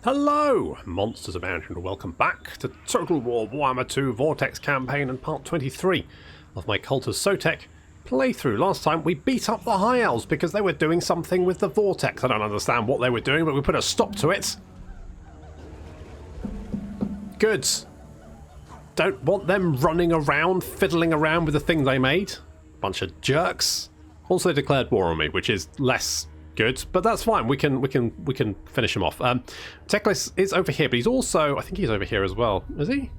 Hello, MonstersAbound, and welcome back to Total War Warhammer 2 Vortex Campaign and part 23 of my Cult of Sotek playthrough. Last time we beat up the High Elves because they were doing something with the Vortex. I don't understand what they were doing, but we put a stop to it. Good. Don't want them running around, fiddling around with the thing they made. Bunch of jerks. Also, they declared war on me, which is less good, but that's fine. We can finish him off. Teclis is over here, but he's also, I think he's over here as well. Is he?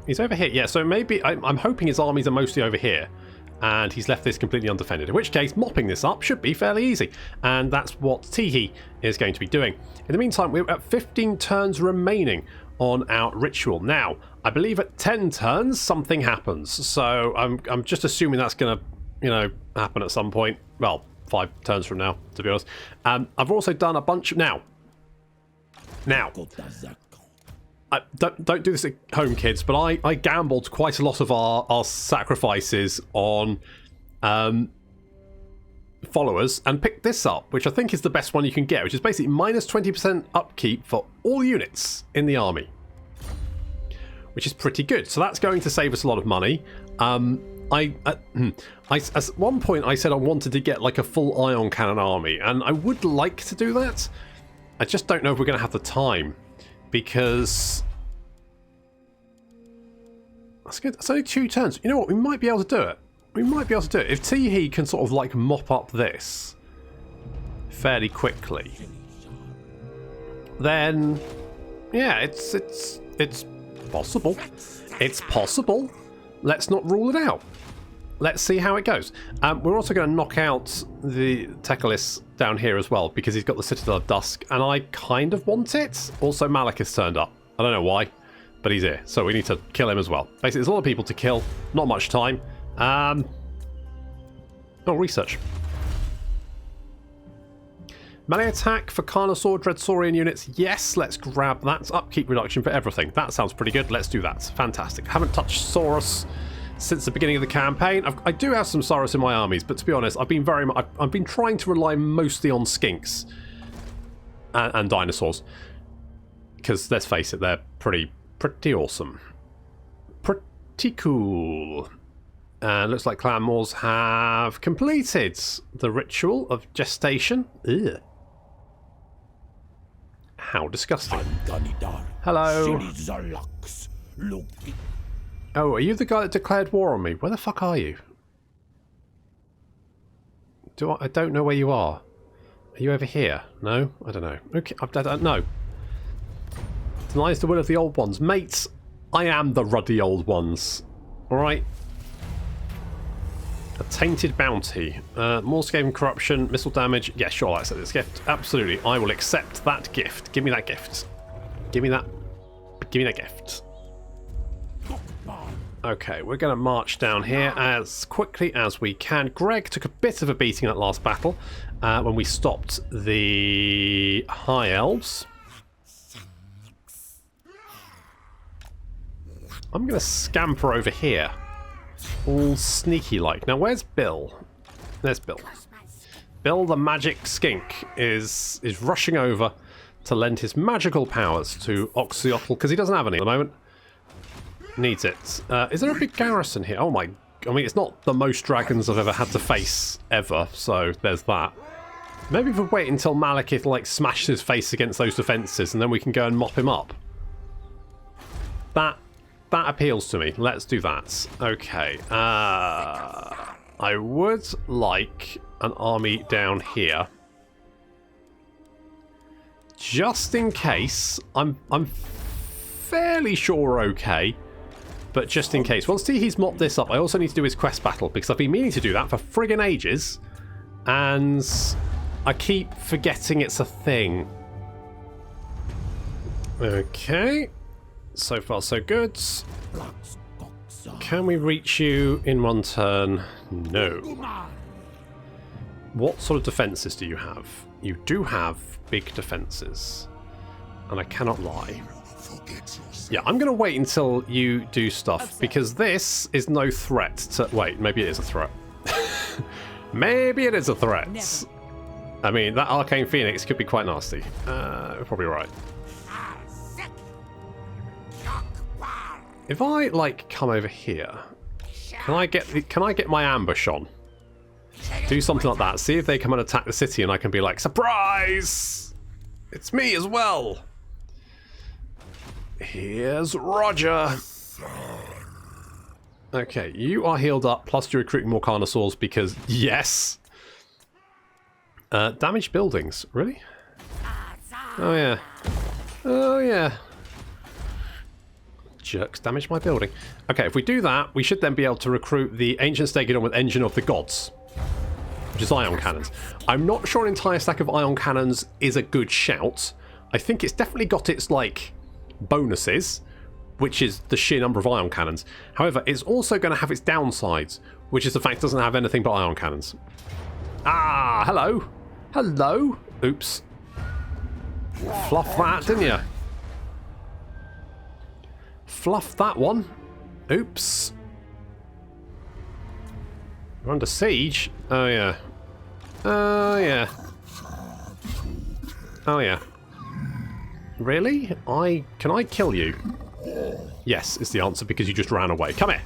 He's over here. Yeah. So maybe I'm hoping his armies are mostly over here, and he's left this completely undefended. In which case, mopping this up should be fairly easy, and that's what Tehenhauin is going to be doing. In the meantime, we're at 15 turns remaining on our ritual. Now, I believe at 10 turns something happens. So I'm just assuming that's going to, happen at some point. Well, 5 turns from now, to be honest. I've also done a bunch of... Now, don't do this at home, kids, but I gambled quite a lot of our sacrifices on followers and picked this up, which I think is the best one you can get, which is basically minus 20% upkeep for all units in the army, which is pretty good. So that's going to save us a lot of money. At one point I said I wanted to get like a full ion cannon army, and I would like to do that. I just don't know if we're going to have the time, because that's good. That's only 2 turns. You know what? We might be able to do it. If Tehenhauin can sort of like mop up this fairly quickly, then yeah, it's possible. It's possible. Let's not rule it out. Let's see how it goes. We're also going to knock out the Teclis down here as well, because he's got the Citadel of Dusk, and I kind of want it. Also, Malik has turned up. I don't know why, but he's here, so we need to kill him as well. Basically, there's a lot of people to kill. Not much time. Research. Melee attack for Carnasaur Dreadsaurian units. Yes, let's grab that. Upkeep reduction for everything. That sounds pretty good. Let's do that. Fantastic. Haven't touched Saurus since the beginning of the campaign. I do have some Saurus in my armies, but to be honest, I've been trying to rely mostly on skinks and dinosaurs, because let's face it, they're pretty awesome, pretty cool. And looks like Clan Moors have completed the ritual of gestation. Ugh. How disgusting. Hello. Oh, are you the guy that declared war on me? Where the fuck are you? I don't know where you are. Are you over here? No? I don't know. Okay, I don't know. Denies the will of the old ones. Mates, I am the ruddy old ones. Alright? A tainted bounty. More scathing corruption, missile damage. Yeah, sure, that's this gift. Absolutely. I will accept that gift. Give me that gift. Give me that gift. Okay, we're going to march down here as quickly as we can. Greg took a bit of a beating at last battle when we stopped the High Elves. I'm going to scamper over here. All sneaky like. Now, where's Bill? There's Bill. Bill the magic skink is rushing over to lend his magical powers to Oxyotl, because he doesn't have any at the moment. Needs it. Is there a big garrison here? Oh my... I mean, it's not the most dragons I've ever had to face ever, so there's that. Maybe if we wait until Malekith like smashes his face against those defences, and then we can go and mop him up. That appeals to me. Let's do that. Okay. I would like an army down here, just in case. I'm fairly sure we're okay, but just in case. Once he's mopped this up, I also need to do his quest battle, because I've been meaning to do that for friggin' ages, and I keep forgetting it's a thing. Okay. So far, so good. Can we reach you in 1 turn? No. What sort of defences do you have? You do have big defences. And I cannot lie. Yeah, I'm going to wait until you do stuff, because this is no threat to... Wait, maybe it is a threat. Maybe it is a threat. I mean, that Arcane Phoenix could be quite nasty. You're probably right. If I, like, come over here, can I get my ambush on? Do something like that. See if they come and attack the city and I can be like, surprise! It's me as well! Here's Roger! Okay, you are healed up, plus you're recruiting more Carnasaurs because, yes! Damaged buildings. Really? Oh, yeah. Oh, yeah. Jerks damaged my building. Okay, if we do that, we should then be able to recruit the Ancient Stegodon with Engine of the Gods, which is ion cannons. I'm not sure an entire stack of ion cannons is a good shout. I think it's definitely got its, like, bonuses, which is the sheer number of ion cannons. However, it's also going to have its downsides, which is the fact it doesn't have anything but ion cannons. Ah, hello. Hello. Oops. Fluff that, didn't you? Fluff that one. Oops. We're under siege. Oh, yeah. Oh, yeah. Oh, yeah. Really? Can I kill you? Yes, is the answer, because you just ran away. Come here.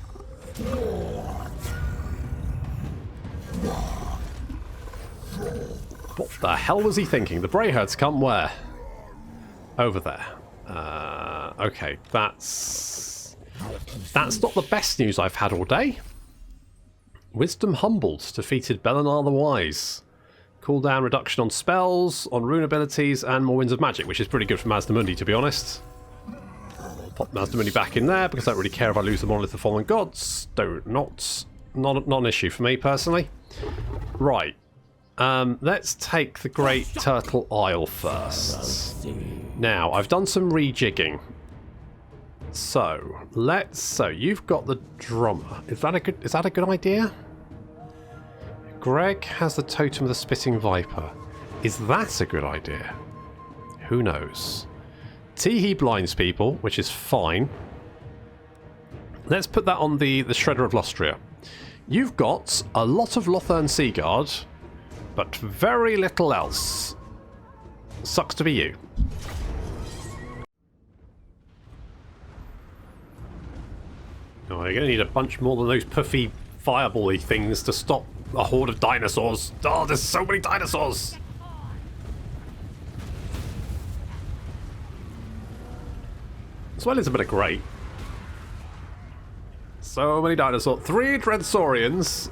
What the hell was he thinking? The Brayherds come where? Over there. Okay, that's not the best news I've had all day. Wisdom Humbled defeated Belinar the Wise. Cooldown reduction on spells, on rune abilities, and more Winds of Magic, which is pretty good for Mazdamundi, to be honest. Pop Mazdamundi back in there, because I don't really care if I lose the Monolith of Fallen Gods. Not an issue for me, personally. Right. Let's take the Great Turtle Isle first. Now, I've done some rejigging. So, you've got the drummer. Is that a good idea? Greg has the Totem of the Spitting Viper. Is that a good idea? Who knows? Teehee blinds people, which is fine. Let's put that on the Shredder of Lustria. You've got a lot of Lothern Seaguard, but very little else. Sucks to be you. Oh, you're going to need a bunch more than those puffy fireball-y things to stop a horde of dinosaurs. Oh, there's so many dinosaurs! As well as a bit of great. So many dinosaurs. 3 Dreadsaurians.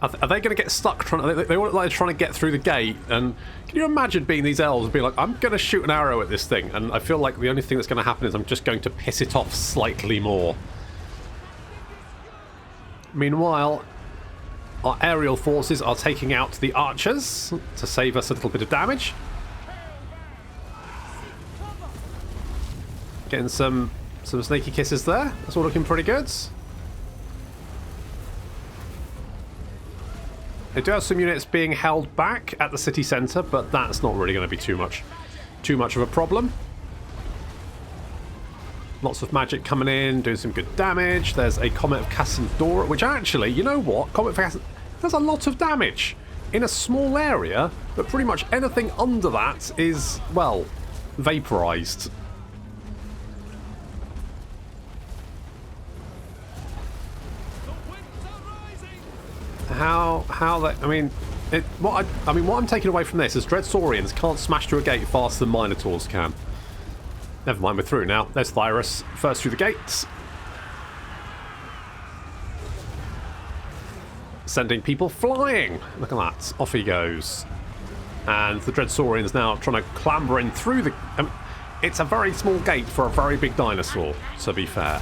Are they going to get stuck trying? They look like they're trying to get through the gate. And can you imagine being these elves and being like, I'm going to shoot an arrow at this thing, and I feel like the only thing that's going to happen is I'm just going to piss it off slightly more. Meanwhile, our aerial forces are taking out the archers to save us a little bit of damage. Getting some sneaky kisses there. That's all looking pretty good. They do have some units being held back at the city centre, but that's not really going to be too much of a problem. Lots of magic coming in, doing some good damage. There's a Comet of Cassandora, which actually, you know what? Comet of Cassandora does a lot of damage in a small area, but pretty much anything under that is, well, vaporised. How they? I mean, what I'm taking away from this is Dreadsaurians can't smash through a gate faster than Minotaurs can. Never mind, we're through now. There's Thyrus, first through the gates. Sending people flying. Look at that. Off he goes. And the Dreadsaurians now trying to clamber in through the... I mean, it's a very small gate for a very big dinosaur, to be fair.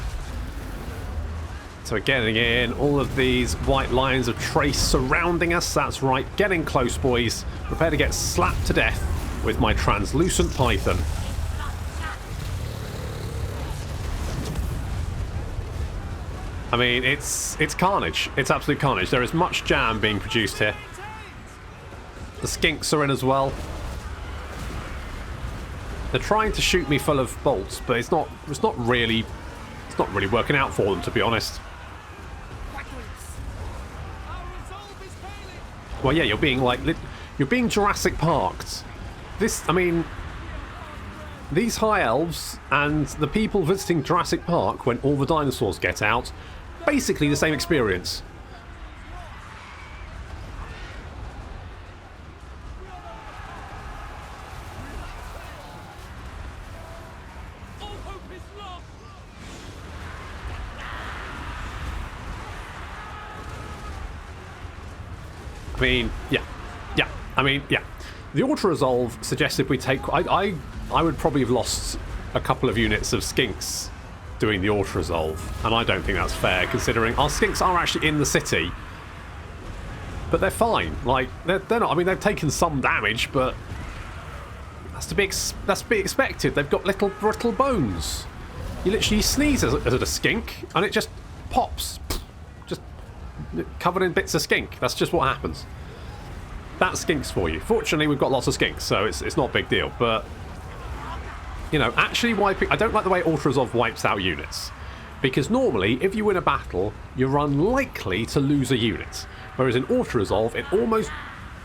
So we're getting in all of these white lines of trace surrounding us. That's right. Getting close, boys. Prepare to get slapped to death with my translucent python. I mean, it's carnage. It's absolute carnage. There is much jam being produced here. The skinks are in as well. They're trying to shoot me full of bolts, but it's not really working out for them, to be honest. Well, yeah, you're being like... You're being Jurassic Parked. This, I mean... These high elves and the people visiting Jurassic Park when all the dinosaurs get out, basically the same experience. I mean, yeah. I mean, yeah. The auto-resolve suggested we take... I would probably have lost a couple of units of skinks doing the auto-resolve, and I don't think that's fair, considering our skinks are actually in the city. But they're fine. Like, they're not... I mean, they've taken some damage, but... That's to be expected. They've got little brittle bones. You literally sneeze at a skink, and it just pops. Just covered in bits of skink. That's just what happens. That's skinks for you. Fortunately, we've got lots of skinks, so it's not a big deal. But, you know, actually wiping... I don't like the way auto-resolve wipes out units. Because normally, if you win a battle, you're unlikely to lose a unit. Whereas in auto-resolve, it almost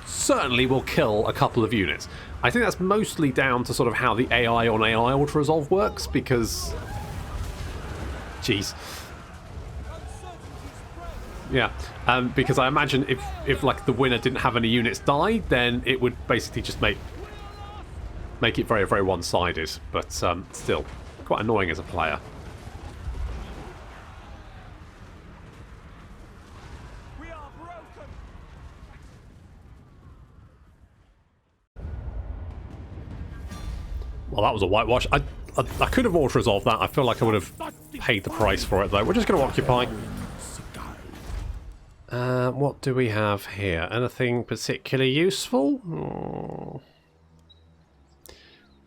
certainly will kill a couple of units. I think that's mostly down to sort of how the AI on AI auto-resolve works, because... Jeez. Yeah, because I imagine if like the winner didn't have any units die, then it would basically just make it very, very one-sided. But still, quite annoying as a player. We are broken. Well, that was a whitewash. I could have auto-resolved that. I feel like I would have paid the price for it, though. We're just going to occupy. What do we have here? Anything particularly useful?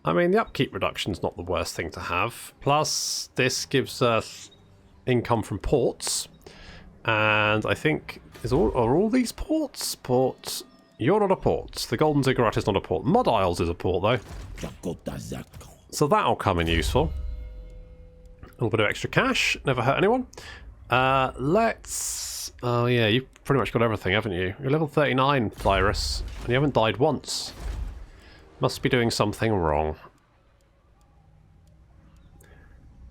I mean, the upkeep reduction's not the worst thing to have. Plus, this gives us income from ports. And I think... Are all these ports? Port... You're not a port. The Golden Ziggurat is not a port. Mud Isles is a port, though. So that'll come in useful. A little bit of extra cash. Never hurt anyone. Let's... Oh yeah, you've pretty much got everything, haven't you? You're level 39, Virus, and you haven't died once. Must be doing something wrong.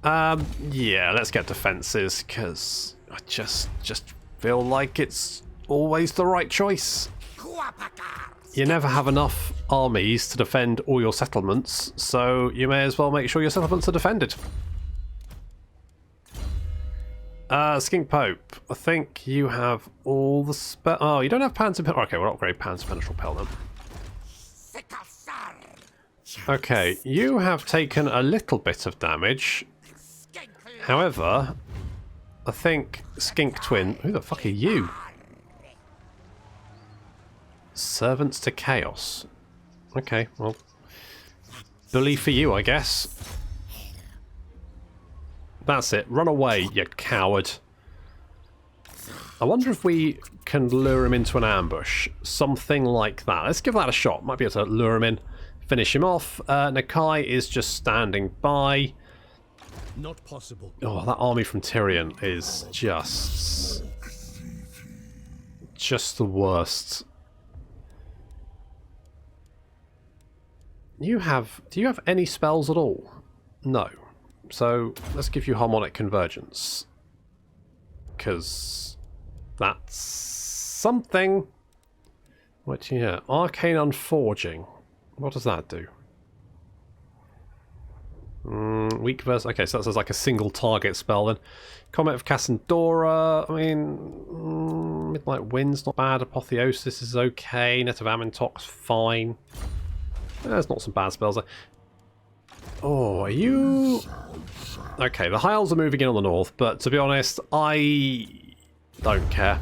Yeah, let's get defences, because I just feel like it's always the right choice. You never have enough armies to defend all your settlements, so you may as well make sure your settlements are defended. Skink Pope, I think you have all the spell. Oh, you don't have Panzer Penetral. Okay, we'll upgrade Panzer Penetral Pelt then. Okay, you have taken a little bit of damage. However, I think Skink Twin... Who the fuck are you? Servants to Chaos. Okay, well... Bully for you, I guess. That's it. Run away, you coward. I wonder if we can lure him into an ambush. Something like that. Let's give that a shot. Might be able to lure him in. Finish him off. Nakai is just standing by. Not possible. Oh, that army from Tyrion is just the worst. Do you have any spells at all? No. So let's give you Harmonic Convergence, because that's something. What here? Arcane Unforging. What does that do? Weak versus... Okay, so that's like a single target spell then. Comet of Cassandora. I mean, Midnight Wind's not bad. Apotheosis is okay. Net of Amintok's fine. There's not some bad spells there. Oh, are you... Okay, the High Elves are moving in on the north, but to be honest, I don't care.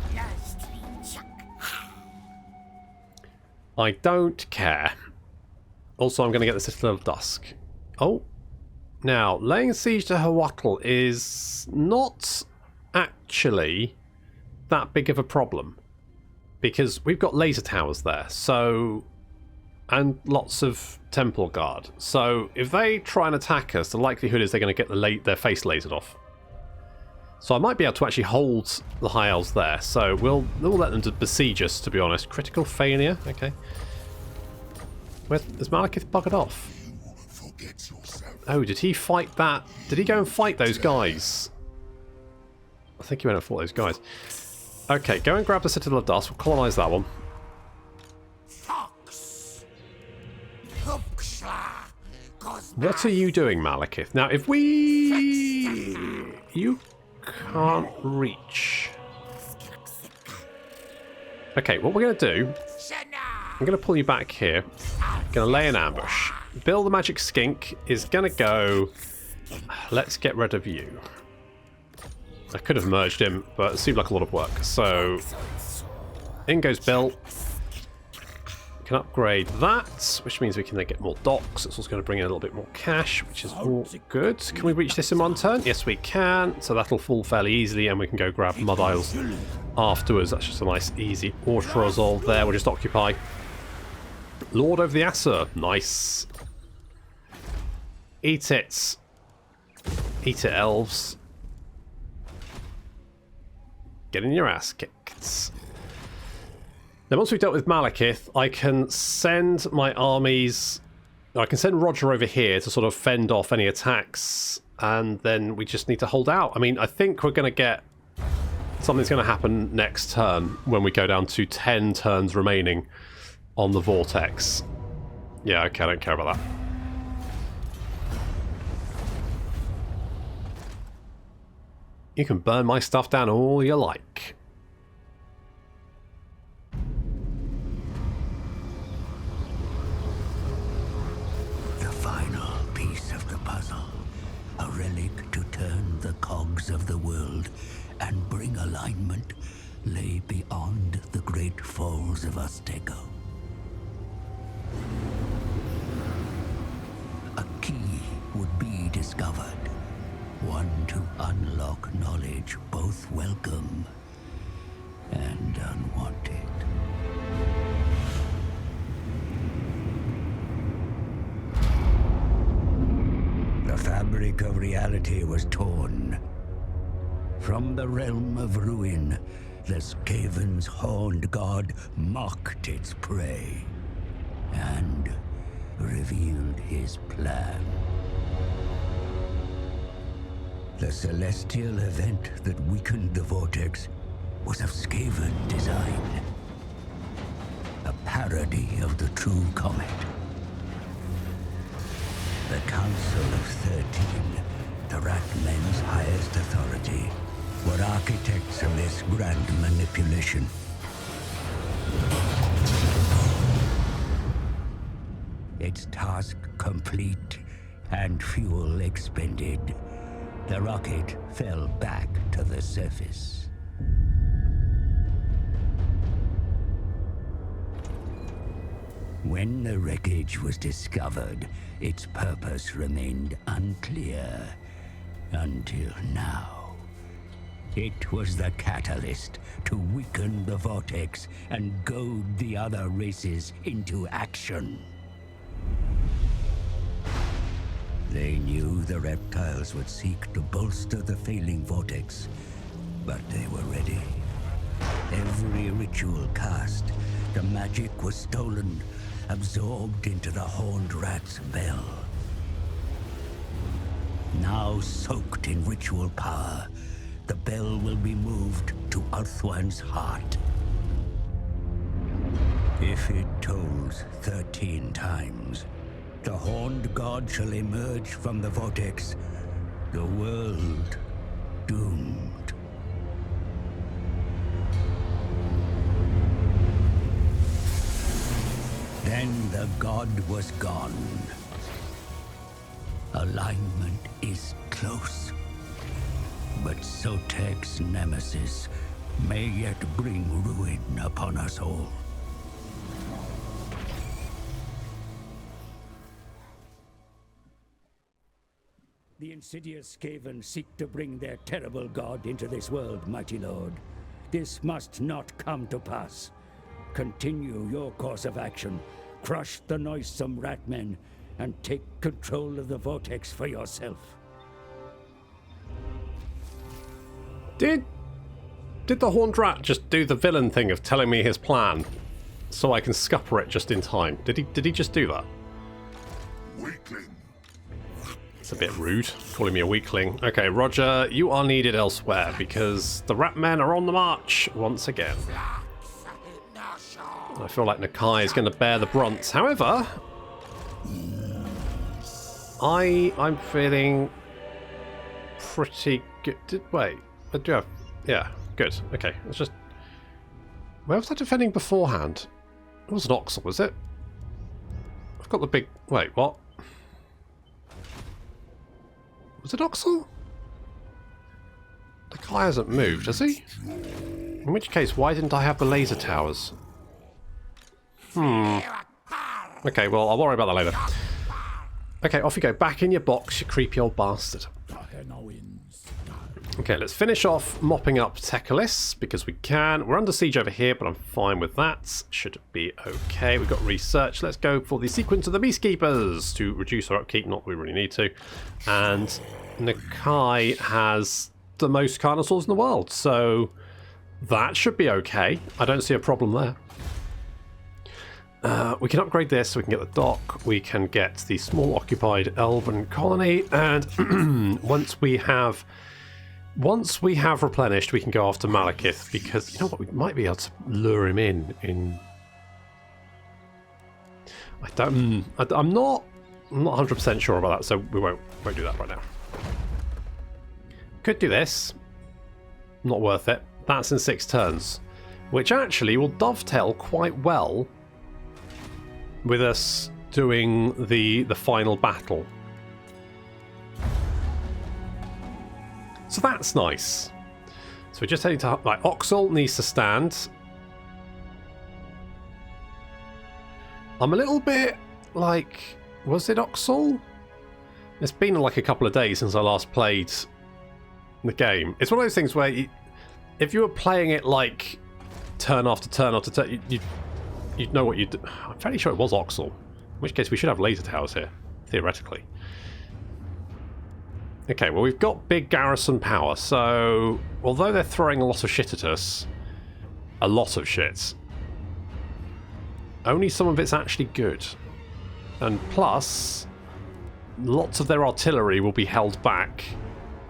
I don't care. Also, I'm going to get the Citadel of Dusk. Oh. Now, laying siege to Hawatl is not actually that big of a problem, because we've got laser towers there, so... and lots of Temple Guard. So if they try and attack us, the likelihood is they're going to get their face lasered off. So I might be able to actually hold the High Elves there. So we'll let them besiege us, to be honest. Critical failure. Okay. Is Malekith buggered off? Oh, did he fight that? Did he go and fight those guys? I think he went and fought those guys. Okay, go and grab the Citadel of Dust. We'll colonize that one. What are you doing, Malekith? Now, if we... You can't reach. Okay, what we're going to do... I'm going to pull you back here. Going to lay an ambush. Bill the Magic Skink is going to go... Let's get rid of you. I could have merged him, but it seemed like a lot of work. So, in goes Bill. Can upgrade that, which means we can then get more docks. It's also going to bring in a little bit more cash, which is all good. Can we reach this in one turn? Yes, we can. So that'll fall fairly easily, and we can go grab Mud Isles afterwards. That's just a nice, easy auto-resolve there. We'll just occupy. Lord over the Aesir. Nice. Eat it. Eat it, elves. Get in your ass kicked. Now, once we've dealt with Malekith, I can send my armies... I can send Roger over here to sort of fend off any attacks, and then we just need to hold out. I mean, I think we're going to get... Something's going to happen next turn when we go down to 10 turns remaining on the Vortex. Yeah, okay, I don't care about that. You can burn my stuff down all you like. The final piece of the puzzle. A relic to turn the cogs of the world and bring alignment lay beyond the great falls of Azteco. A key would be discovered. One to unlock knowledge both welcome and unwanted. The fabric of reality was torn. From the realm of ruin, the Skaven's horned god mocked its prey and revealed his plan. The celestial event that weakened the Vortex was of Skaven design. A parody of the true comet. The Council of 13, the Ratmen's highest authority, were architects of this grand manipulation. Its task complete and fuel expended, the rocket fell back to the surface. When the wreckage was discovered, its purpose remained unclear until now. It was the catalyst to weaken the Vortex and goad the other races into action. They knew the reptiles would seek to bolster the failing Vortex, but they were ready. Every ritual cast, the magic was stolen, absorbed into the Horned Rat's bell. Now soaked in ritual power, the bell will be moved to Ulthuan's heart. If it tolls 13 times, the Horned God shall emerge from the Vortex, the world doomed. Then the god was gone. Alignment is close. But Sotek's nemesis may yet bring ruin upon us all. The insidious Skaven seek to bring their terrible god into this world, mighty lord. This must not come to pass. Continue your course of action. Crush the noisome ratmen and take control of the Vortex for yourself. Did the Horned Rat just do the villain thing of telling me his plan so I can scupper it just in time? Did he just do that? Weakling. It's a bit rude, calling me a weakling. Okay, Roger, you are needed elsewhere because the Rat Men are on the march once again. I feel like Nakai is going to bear the brunt. However, I'm feeling pretty good. Wait, I do have... Yeah, good. Okay, let's just... Where was I defending beforehand? It was an Oxel, was it? I've got the big... Wait, what? Was it Oxel? The guy hasn't moved, has he? In which case, why didn't I have the laser towers? Okay, well, I'll worry about that later. Okay, off you go. Back in your box, you creepy old bastard. Okay, let's finish off mopping up Techalis, because we can. We're under siege over here, but I'm fine with that. Should be okay. We've got research. Let's go for the sequence of the Beastkeepers to reduce our upkeep. Not that we really need to. And Nakai has the most Carnasaurs in the world, so that should be okay. I don't see a problem there. We can upgrade this so we can get the dock, we can get the small occupied elven colony, and once we have replenished, we can go after Malekith, because you know what, we might be able to lure him in. I'm not 100% sure about that, so we won't do that right now. Could do this. Not worth it. That's in 6 turns, which actually will dovetail quite well with us doing the final battle. So that's nice. So we're just heading to... Like, Oxel needs to stand. I'm a little bit like... Was it Oxel? It's been like a couple of days since I last played the game. It's one of those things where if you were playing it like turn after turn after turn, you'd know what you'd... I'm fairly sure it was Oxel. In which case we should have laser towers here, theoretically. Okay, well we've got big garrison power, so although they're throwing a lot of shit at us, a lot of shit, only some of it's actually good. And plus, lots of their artillery will be held back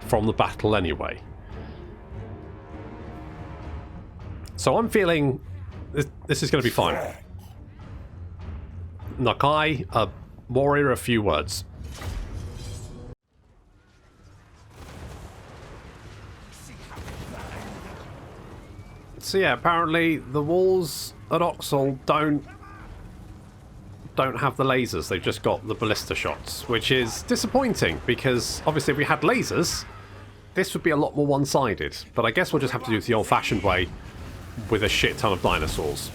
from the battle anyway. So I'm feeling this is going to be fine. Nakai, a warrior, a few words. So yeah, apparently the walls at Oxel don't have the lasers. They've just got the ballista shots, which is disappointing because obviously if we had lasers, this would be a lot more one-sided. But I guess we'll just have to do it the old-fashioned way with a shit ton of dinosaurs.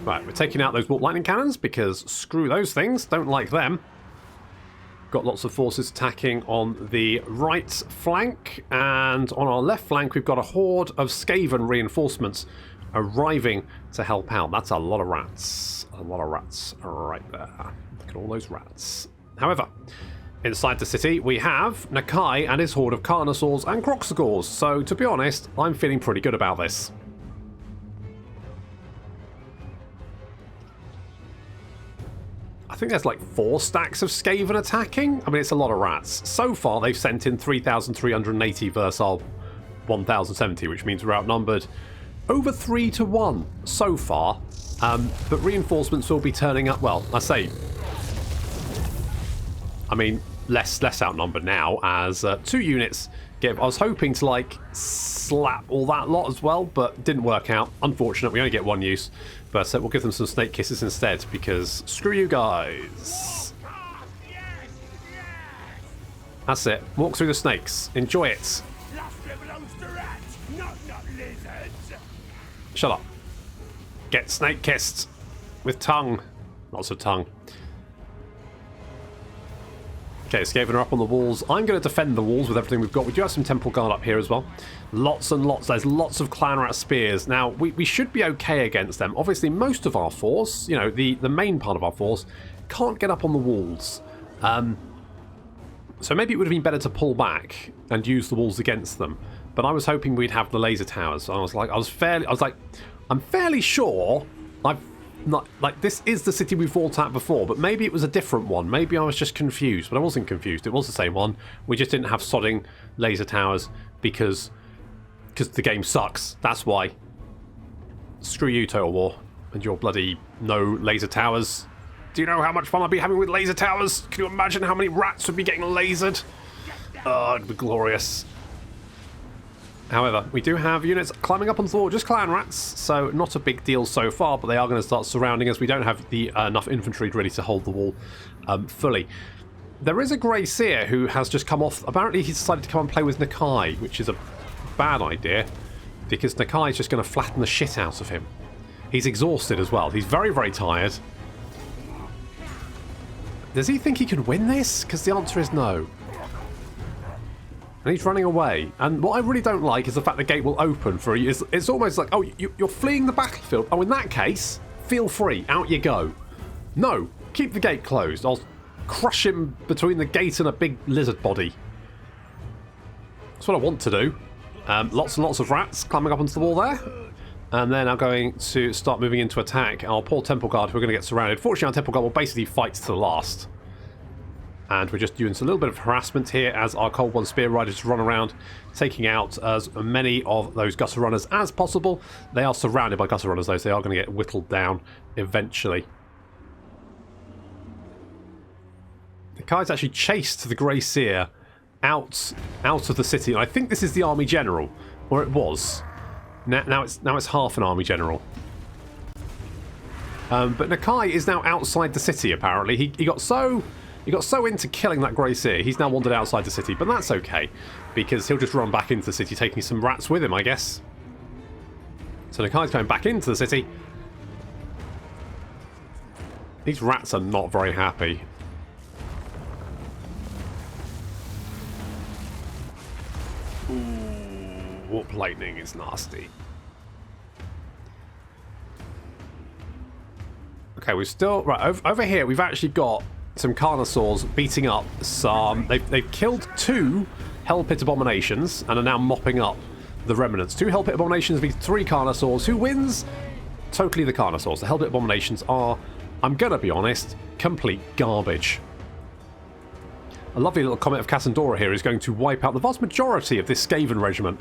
Right, we're taking out those warp lightning cannons because screw those things, don't like them. Got lots of forces attacking on the right flank, and on our left flank we've got a horde of Skaven reinforcements arriving to help out. That's a lot of rats. A lot of rats right there. Look at all those rats. However, inside the city we have Nakai and his horde of Carnasaurs and Kroxigors, so to be honest, I'm feeling pretty good about this. I think there's like 4 stacks of Skaven attacking. I mean, it's a lot of rats. So far, they've sent in 3,380 versus our 1,070, which means we're outnumbered over 3 to 1 so far. But reinforcements will be turning up. Well, I mean, less outnumbered now as 2 units give. I was hoping to like slap all that lot as well, but didn't work out. Unfortunate, we only get 1 use. But we'll give them some snake kisses instead, because screw you guys. That's it. Walk through the snakes. Enjoy it. Shut up. Get snake kissed. With tongue. Lots of tongue. Okay, Skaven are up on the walls. I'm going to defend the walls with everything we've got. We do have some Temple Guard up here as well. Lots and lots. There's lots of Clan Rat Spears. Now, we should be okay against them. Obviously, most of our force, you know, the main part of our force, can't get up on the walls. So maybe it would have been better to pull back and use the walls against them. But I was hoping we'd have the laser towers. I'm fairly sure I've not, like, this is the city we fought at before, but maybe it was a different one. Maybe I was just confused, but I wasn't confused. It was the same one. We just didn't have sodding laser towers because the game sucks. That's why. Screw you, Total War, and your bloody no laser towers. Do you know how much fun I'd be having with laser towers? Can you imagine how many rats would be getting lasered? Oh, it'd be glorious. However, we do have units climbing up onto the wall, just clan rats, so not a big deal so far, but they are going to start surrounding us. We don't have the enough infantry ready to hold the wall fully. There is a Grey Seer who has just come off. Apparently he's decided to come and play with Nakai, which is a bad idea, because Nakai is just going to flatten the shit out of him. He's exhausted as well. He's very, very tired. Does he think he can win this? Because the answer is no. And he's running away. And what I really don't like is the fact the gate will open for you. It's almost like, oh, you're fleeing the battlefield. Oh, in that case, feel free. Out you go. No, keep the gate closed. I'll crush him between the gate and a big lizard body. That's what I want to do. Lots and lots of rats climbing up onto the wall there. And then I'm going to start moving into attack our poor Temple Guard, who are going to get surrounded. Fortunately, our Temple Guard will basically fight to the last. And we're just doing a little bit of harassment here as our Cold One Spear Riders run around, taking out as many of those Gutter Runners as possible. They are surrounded by Gutter Runners, though, so they are going to get whittled down eventually. The Kai's actually chased the Grey Seer out of the city. And I think this is the Army General, or it was. Now it's half an Army General. But Nakai is now outside the city, apparently. He got so into killing that Grey Seer, he's now wandered outside the city. But that's okay, because he'll just run back into the city, taking some rats with him, I guess. So Nakai's going back into the city. These rats are not very happy. Ooh, warp lightning is nasty. Okay, we've still... Right, over here we've actually got some Carnasaurs beating up some... They've killed 2 Hell Pit Abominations and are now mopping up the remnants. 2 Hell Pit Abominations v 3 Carnasaurs. Who wins? Totally the Carnasaurs. The Hell Pit Abominations are, I'm gonna be honest, complete garbage. A lovely little Comet of Cassandora here is going to wipe out the vast majority of this Skaven regiment.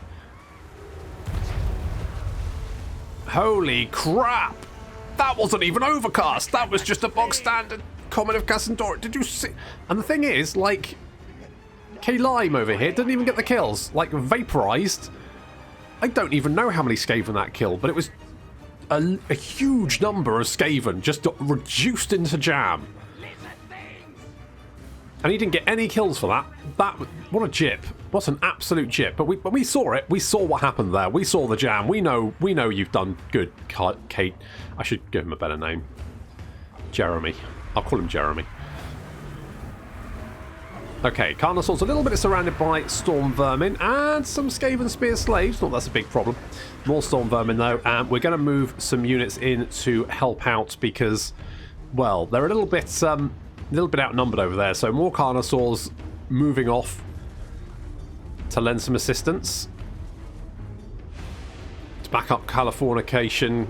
Holy crap! That wasn't even overcast! That was just a box standard Comet of Cassandora. Did you see? And the thing is, like, K-Lime over here didn't even get the kills. Like, vaporized. I don't even know how many Skaven that killed, but it was a huge number of Skaven just got reduced into jam. And he didn't get any kills for that. What a jip. What an absolute jip. But we saw it. We saw what happened there. We saw the jam. We know you've done good, Kate. I should give him a better name. Jeremy. I'll call him Jeremy. Okay, Carnasaur's a little bit surrounded by Storm Vermin and some Skaven Spear Slaves. Not that's a big problem. More Storm Vermin, though. And we're going to move some units in to help out because, well, they're a little bit outnumbered over there. So more Carnasaurs moving off to lend some assistance. To back up Californication,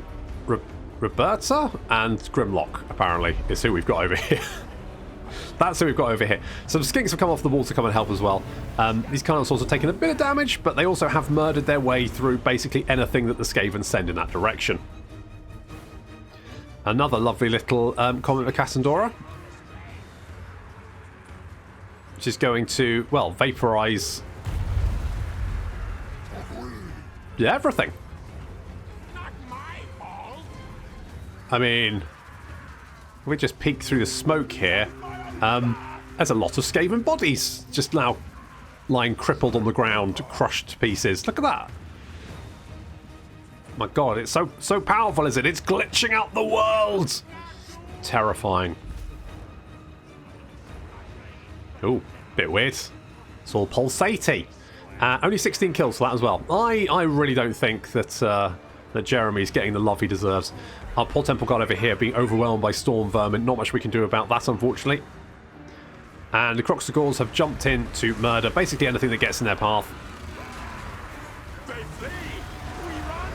Roberta and Grimlock, apparently, is who we've got over here. That's who we've got over here. Some skinks have come off the wall to come and help as well. These Carnasaurs have taken a bit of damage, but they also have murdered their way through basically anything that the Skaven send in that direction. Another lovely little Comet of Cassandora, which is going to, well, vaporize everything. Not my fault. I mean, if we just peek through the smoke here, there's a lot of Skaven bodies just now lying crippled on the ground, crushed to pieces. Look at that. My god, it's so powerful, is it? It's glitching out the world. Terrifying. Ooh, bit weird. It's all pulsating. Only 16 kills for that as well. I really don't think that that Jeremy's getting the love he deserves. Our poor Temple Guard over here being overwhelmed by Storm Vermin. Not much we can do about that, unfortunately. And the Kroxigors have jumped in to murder basically anything that gets in their path. They flee. We run.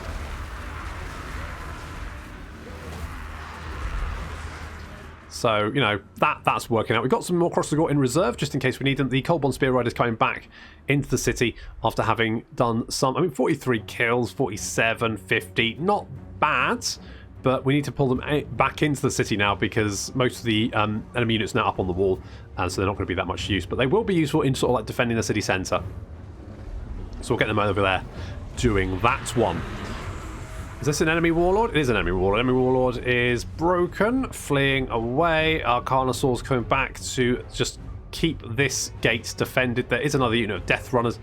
So, you know, that's working out. We've got some more Kroxigor in reserve, just in case we need them. The Coldborn Spear Riders coming back into the city after having done some... I mean, 43 kills, 47, 50. Not bad, but we need to pull them back into the city now because most of the enemy units are now up on the wall, and so they're not going to be that much use. But they will be useful in sort of like defending the city centre. So we'll get them over there doing that one. Is this an enemy warlord? It is an enemy warlord. Enemy warlord is broken, fleeing away. Our Carnasaurs coming back to just keep this gate defended. There is another unit of Death Runners,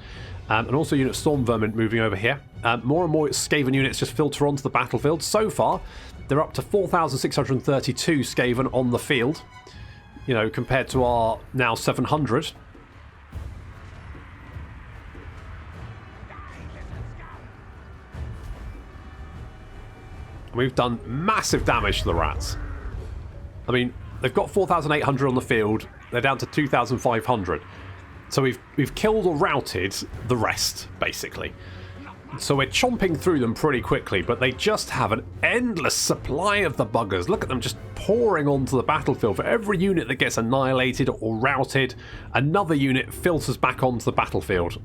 and also a unit of Storm Vermin moving over here. More and more Skaven units just filter onto the battlefield. So far, they're up to 4,632 Skaven on the field, you know, compared to our now 700. We've done massive damage to the rats. I mean, they've got 4,800 on the field. They're down to 2,500. So we've killed or routed the rest, basically. So we're chomping through them pretty quickly, but they just have an endless supply of the buggers. Look at them just pouring onto the battlefield. For every unit that gets annihilated or routed, another unit filters back onto the battlefield.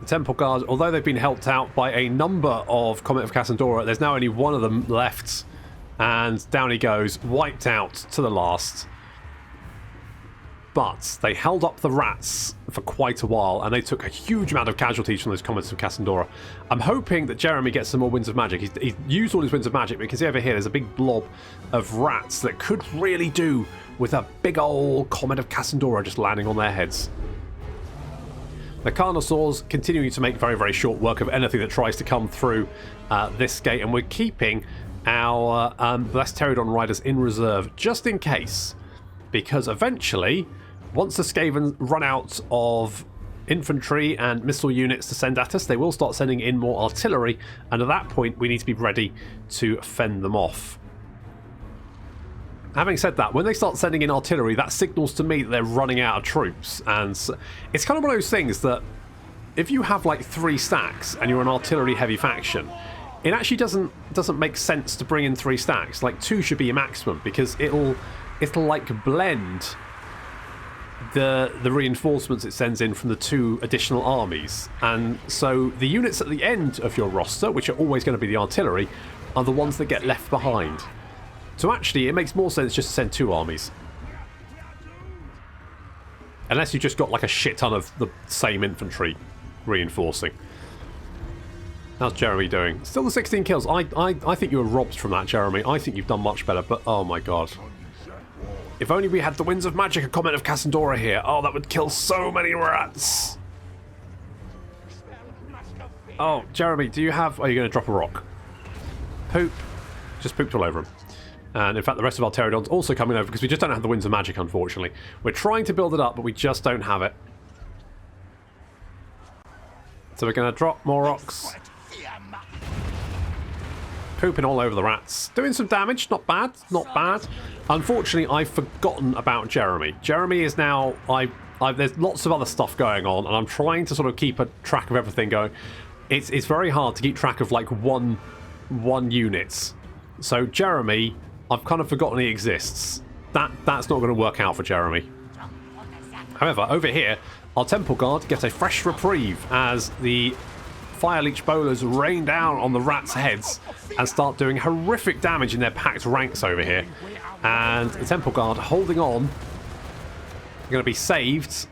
Temple Guard, although they've been helped out by a number of Comet of Cassandora, there's now only one of them left, and down he goes, wiped out to the last. But they held up the rats for quite a while, and they took a huge amount of casualties from those Comets of Cassandora. I'm hoping that Jeremy gets some more Winds of Magic. He's used all his Winds of Magic, because over here there's a big blob of rats that could really do with a big old Comet of Cassandora just landing on their heads. The Carnasaurs continuing to make very, very short work of anything that tries to come through this gate, and we're keeping our Blessed Pterodon Riders in reserve just in case, because eventually, once the Skaven run out of infantry and missile units to send at us, they will start sending in more artillery, and at that point we need to be ready to fend them off. Having said that, when they start sending in artillery, that signals to me that they're running out of troops. And it's kind of one of those things that if you have like 3 stacks and you're an artillery-heavy faction, it actually doesn't make sense to bring in 3 stacks. Like 2 should be your maximum, because it'll like blend the reinforcements it sends in from the 2 additional armies. And so the units at the end of your roster, which are always going to be the artillery, are the ones that get left behind. So actually, it makes more sense just to send 2 armies. Unless you just got like a shit ton of the same infantry reinforcing. How's Jeremy doing? Still the 16 kills. I think you were robbed from that, Jeremy. I think you've done much better, but oh my god. If only we had the Winds of Magic, a Comet of Cassandora here. Oh, that would kill so many rats. Oh, Jeremy, do you have... Are you going to drop a rock? Poop. Just pooped all over him. And in fact, the rest of our Pterodons also coming over, because we just don't have the Winds of Magic, unfortunately. We're trying to build it up, but we just don't have it. So we're going to drop more rocks. Pooping all over the rats. Doing some damage, not bad, not bad. Unfortunately, I've forgotten about Jeremy. Jeremy is now... there's lots of other stuff going on, and I'm trying to sort of keep a track of everything going. It's very hard to keep track of, like, one unit. So Jeremy... I've kind of forgotten he exists. That's not going to work out for Jeremy. However, over here, our Temple Guard get a fresh reprieve as the Fire Leech Bowlers rain down on the rats' heads and start doing horrific damage in their packed ranks over here. And the Temple Guard holding on. They're going to be saved.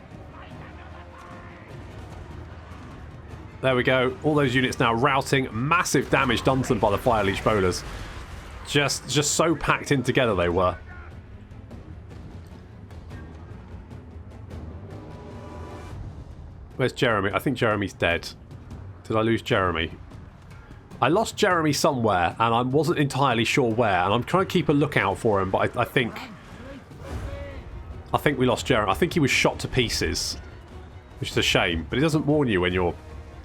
There we go. All those units now routing. Massive damage done to them by the Fire Leech Bowlers. Just so packed in together they were. Where's Jeremy? I think Jeremy's dead. Did I lose Jeremy? I lost Jeremy somewhere, and I wasn't entirely sure where, and I'm trying to keep a lookout for him, but I think we lost Jeremy. I think he was shot to pieces, which is a shame, but it doesn't warn you when your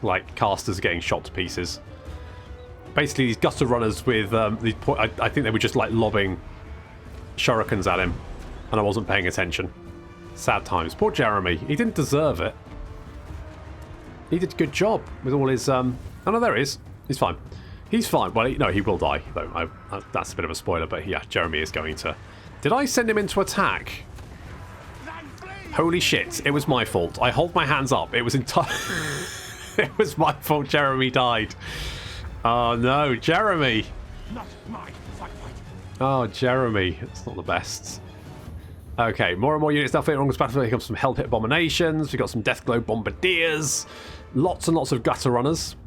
like casters are getting shot to pieces. basically these gutter runners with these. I think they were just like lobbing shurikens at him, and I wasn't paying attention. Sad times. Poor Jeremy. He didn't deserve it. He did a good job with all his. Oh no, there he is. He's fine. He's fine. Well, no, he will die though. That's a bit of a spoiler, but yeah, Jeremy is going to. Did I send him into attack? Holy shit! It was my fault. I hold my hands up. It was entirely. It was my fault. Jeremy died. Oh no, Jeremy! Not mine. Fight. Oh, Jeremy. It's not the best. Okay, more and more units now fighting on this battlefield. Here comes some Hell Pit Abominations. We've got some Deathglow Bombardiers. Lots and lots of Gutter Runners.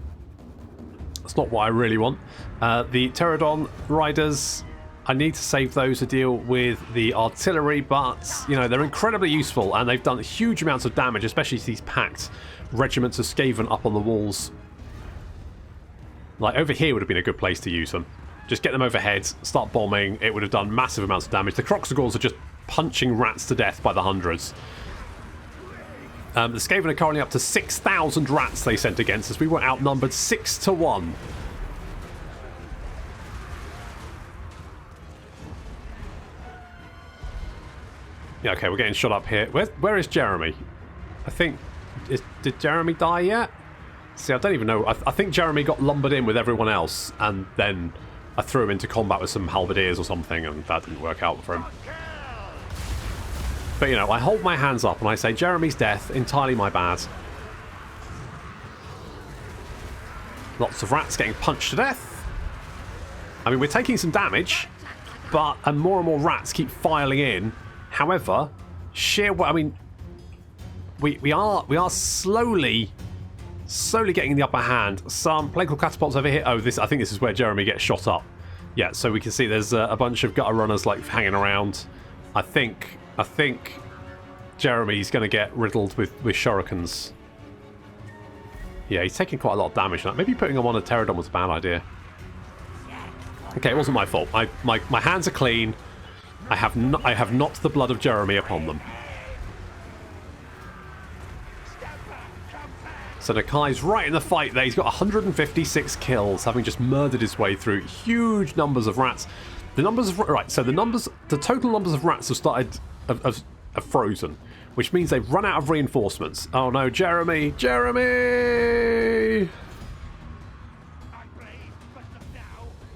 That's not what I really want. The Pterodon Riders. I need to save those to deal with the artillery, but, you know, they're incredibly useful, and they've done huge amounts of damage, especially to these packed regiments of Skaven up on the walls. Like, over here would have been a good place to use them. Just get them overhead, start bombing, it would have done massive amounts of damage. The Kroxagors are just punching rats to death by the hundreds. The Skaven are currently up to 6,000 rats they sent against us. We were outnumbered 6-1. Yeah, okay, we're getting shot up here. Where is Jeremy? I think... Did Jeremy die yet? See, I don't even know. I think Jeremy got lumbered in with everyone else, and then I threw him into combat with some halberdiers or something, and that didn't work out for him. But, you know, I hold my hands up and I say, Jeremy's death, entirely my bad. Lots of rats getting punched to death. I mean, we're taking some damage, but and more rats keep filing in. However, I mean, we are slowly getting the upper hand. Some Plague catapults over here. Oh, I think this is where Jeremy gets shot up. Yeah, so we can see there's a bunch of gutter runners like hanging around. I think Jeremy's going to get riddled with shurikens. Yeah, he's taking quite a lot of damage. Maybe putting him on a Pterodon was a bad idea. Okay, it wasn't my fault. My hands are clean. I have not the blood of Jeremy upon them. So Nakai's right in the fight there. He's got 156 kills, having just murdered his way through huge numbers of rats. The total numbers of rats have started have frozen, which means they've run out of reinforcements. Oh no, Jeremy! Jeremy!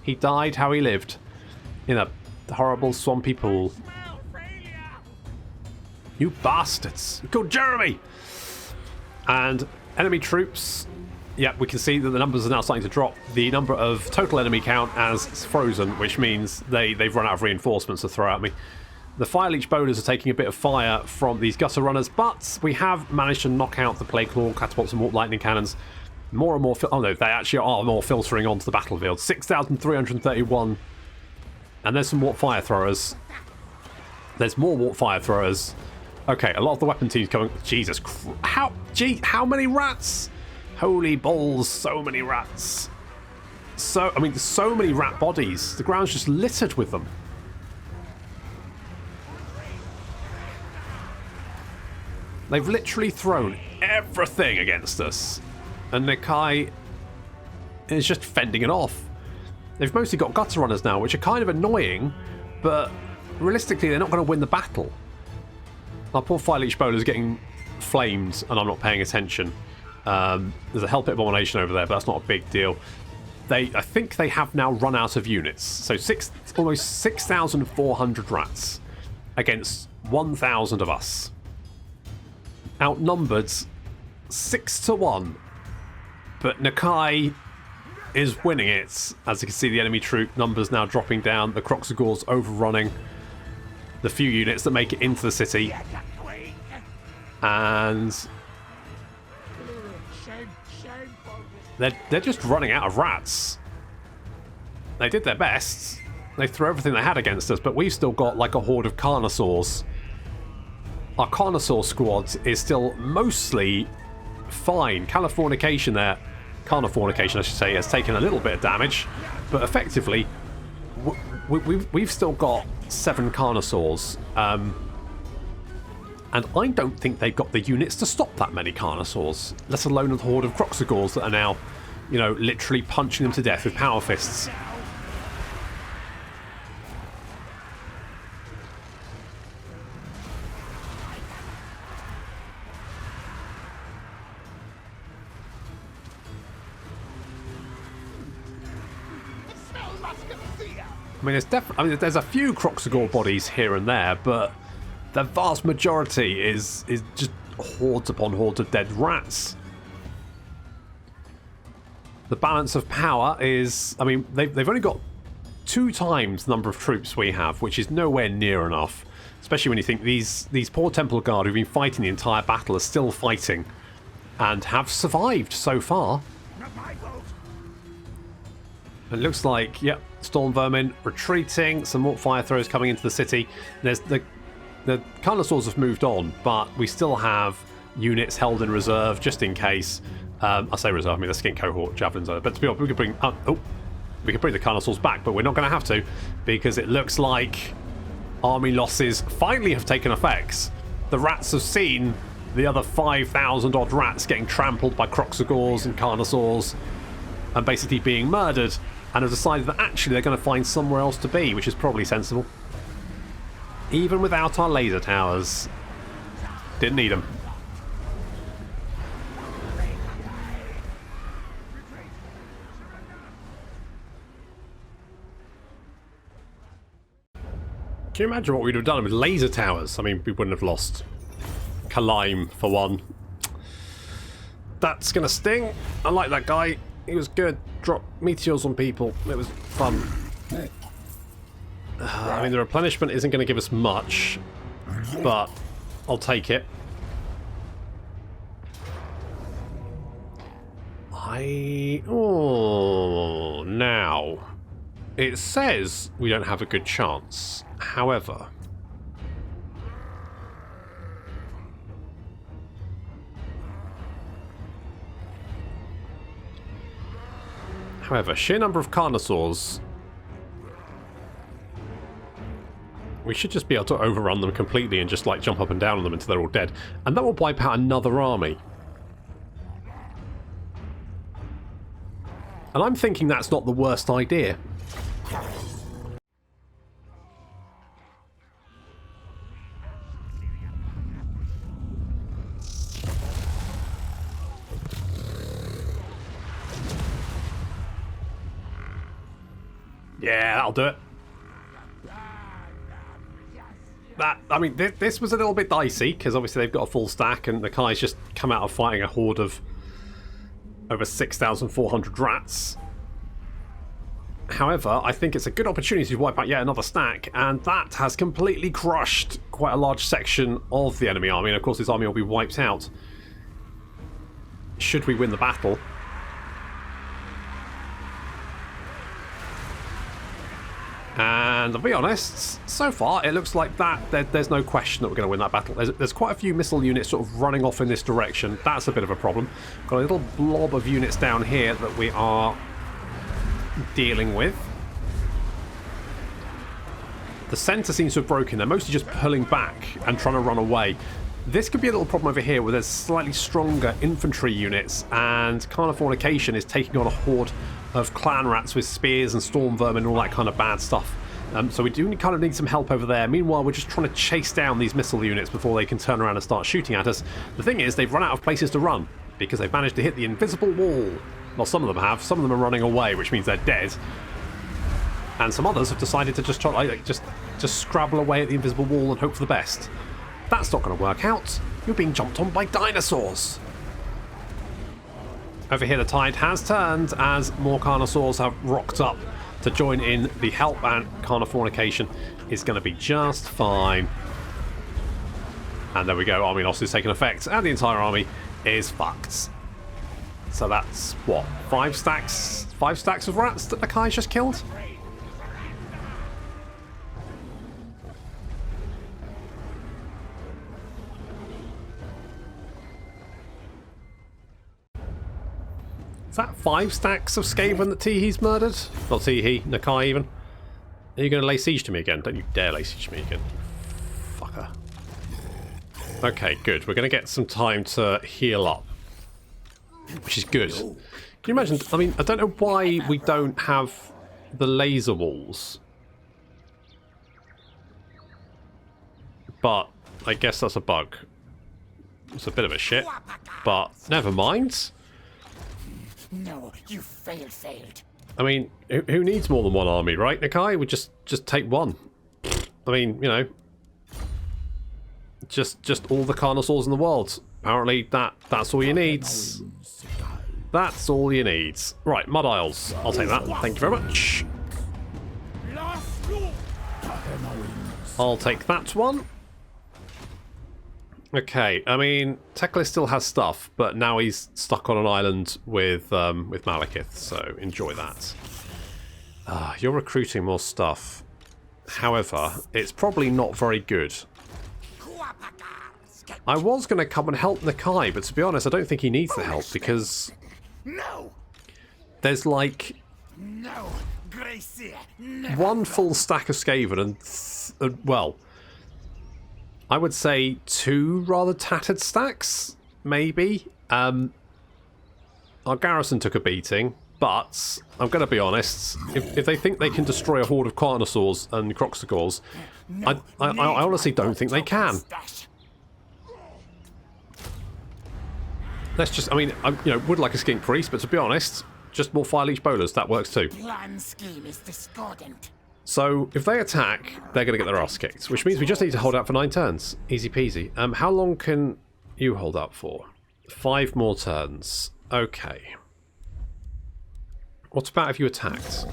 He died how he lived, in a horrible swampy pool. You bastards! You killed Jeremy! And enemy troops, yeah, we can see that the numbers are now starting to drop. The number of total enemy count as frozen, which means they've run out of reinforcements to throw at me. The Fire Leech Bowlers are taking a bit of fire from these Gutter Runners, but we have managed to knock out the Plague Claw catapults and Warp Lightning Cannons. More and more... Oh no, they actually are more filtering onto the battlefield. 6,331. And there's some Warp Fire Throwers. There's more Warp Fire Throwers. Okay, a lot of the weapon team's coming... Jesus Christ. How many rats? Holy balls, so many rats. So many rat bodies. The ground's just littered with them. They've literally thrown everything against us. And Nakai is just fending it off. They've mostly got Gutter Runners now, which are kind of annoying, but realistically they're not going to win the battle. Our poor Fire Leech Bowler's getting flamed, and I'm not paying attention. There's a Hell Pit Abomination over there, but that's not a big deal. I think they have now run out of units. So almost 6,400 rats against 1,000 of us. Outnumbered 6-1. But Nakai is winning it. As you can see, the enemy troop numbers now dropping down. The Kroxagors overrunning the few units that make it into the city. And they're just running out of rats. They did their best. They threw everything they had against us, but we've still got like a horde of Carnasaurs. Our Carnasaur squad is still mostly fine. Carnafornication, I should say, has taken a little bit of damage, but effectively we've still got 7 Carnasaurs. And I don't think they've got the units to stop that many Carnasaurs, let alone a horde of Kroxagors that are now you know, literally punching them to death with power fists. I mean, there's a few Kroxigor bodies here and there, but the vast majority is just hordes upon hordes of dead rats. The balance of power is, I mean, they've only got 2 times the number of troops we have, which is nowhere near enough. Especially when you think these poor Temple Guard who've been fighting the entire battle are still fighting and have survived so far. It looks like, yep, Storm Vermin retreating, some more fire throws coming into the city. There's the Carnasaurs have moved on, but we still have units held in reserve just in case. I say reserve, I mean the Skink Cohort javelins are. But to be honest, we could bring the Carnasaurs back, but we're not going to have to because it looks like army losses finally have taken effects. The rats have seen the other 5,000 odd rats getting trampled by Kroxigors and Carnasaurs and basically being murdered, and have decided that actually they're going to find somewhere else to be, which is probably sensible. Even without our laser towers. Didn't need them. Can you imagine what we'd have done with laser towers? I mean, we wouldn't have lost Kalaim for one. That's going to sting. I like that guy. He was good. Drop meteors on people. It was fun. I mean, the replenishment isn't going to give us much, but I'll take it. Now, it says we don't have a good chance. However, sheer number of Carnasaurs, we should just be able to overrun them completely and just like jump up and down on them until they're all dead. And that will wipe out another army. And I'm thinking that's not the worst idea. Yeah, that'll do it. I mean, this was a little bit dicey, because obviously they've got a full stack, and Nakai's just come out of fighting a horde of over 6,400 rats. However, I think it's a good opportunity to wipe out yet another stack, and that has completely crushed quite a large section of the enemy army, and of course this army will be wiped out should we win the battle. And I'll be honest, so far it looks like there's no question that we're going to win that battle. There's quite a few missile units sort of running off in this direction. That's a bit of a problem. Got a little blob of units down here that we are dealing with. The centre seems to have broken. They're mostly just pulling back and trying to run away. This could be a little problem over here where there's slightly stronger infantry units, and Carnafornication is taking on a horde of clan rats with spears and storm vermin and all that kind of bad stuff. So we do kind of need some help over there. Meanwhile, we're just trying to chase down these missile units before they can turn around and start shooting at us. The thing is, they've run out of places to run because they've managed to hit the invisible wall. Well, some of them have. Some of them are running away, which means they're dead. And some others have decided to just try, just scrabble away at the invisible wall and hope for the best. That's not going to work out. You're being jumped on by dinosaurs. Over here, the tide has turned as more Carnasaurs have rocked up to join in the help, and Carnafornication is going to be just fine. And there we go, army loss is taking effect, and the entire army is fucked. So that's, what, 5 stacks? 5 stacks of rats that Nakai's just killed? Is that 5 stacks of Skaven that Tehe's murdered? Not Tehe, Nakai even. Are you going to lay siege to me again? Don't you dare lay siege to me again. Fucker. Okay, good. We're going to get some time to heal up. Which is good. you imagine? I mean, I don't know why we don't have the laser walls. But I guess that's a bug. It's a bit of a shit. But never mind. No, you failed. I mean, who needs more than one army, right, Nakai? We just take one. I mean, you know, just all the Carnasaurs in the world. Apparently, that's all you need. That's all you need. Right, Mud Isles. I'll take that. Thank you very much. I'll take that one. Okay, I mean, Tekla still has stuff, but now he's stuck on an island with Malekith, so enjoy that. You're recruiting more stuff. However, it's probably not very good. I was going to come and help Nakai, but to be honest, I don't think he needs the help because there's like one full stack of Skaven and well, I would say 2 rather tattered stacks, maybe. Our garrison took a beating, but I'm going to be honest, if they think they can destroy a horde of Carnasaurs and Croxagors, I honestly don't think they can. Let's just, I mean, I would like a skink priest, but to be honest, just more fire leech bowlers, that works too. Plan scheme is discordant. So, if they attack, they're going to get their ass kicked, which means we just need to hold out for 9 turns. Easy peasy. How long can you hold out for? 5 more turns. Okay. What about if you attacked?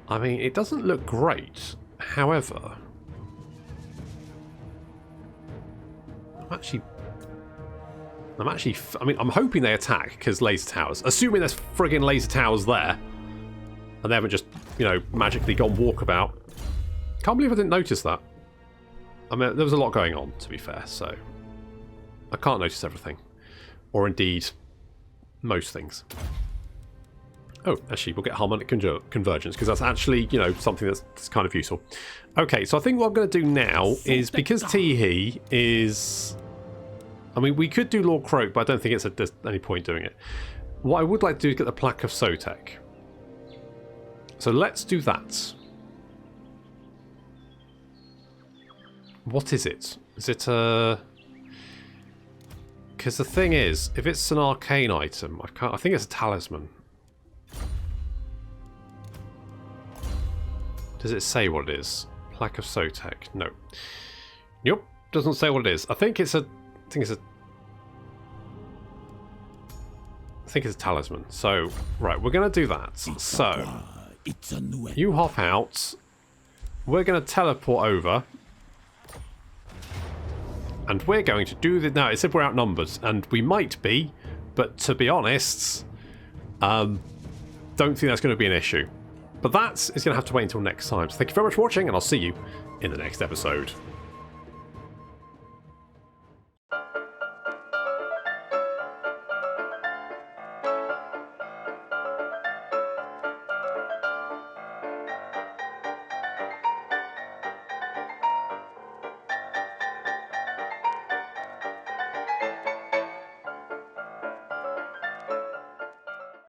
I mean, it doesn't look great. However, I'm hoping they attack because laser towers. Assuming there's friggin' laser towers there. And they haven't just, magically gone walkabout. Can't believe I didn't notice that. I mean, there was a lot going on, to be fair, so I can't notice everything. Or indeed, most things. Oh, actually, we'll get harmonic convergence, because that's actually, something that's kind of useful. Okay, so I think what I'm going to do now is, because Tehe is... I mean, we could do Lord Croak, but I don't think there's any point doing it. What I would like to do is get the Plaque of Sotek. So let's do that. What is it? Is it a... Because the thing is, if it's an arcane item, I think it's a talisman. Does it say what it is? Plaque of Sotek. No. Nope. Doesn't say what it is. I think it's a talisman. So, right, we're going to do that. So, you hop out. We're going to teleport over. And we're going to do this. Now, it said we're outnumbered, and we might be, but to be honest, don't think that's going to be an issue. But that is going to have to wait until next time. So thank you very much for watching, and I'll see you in the next episode.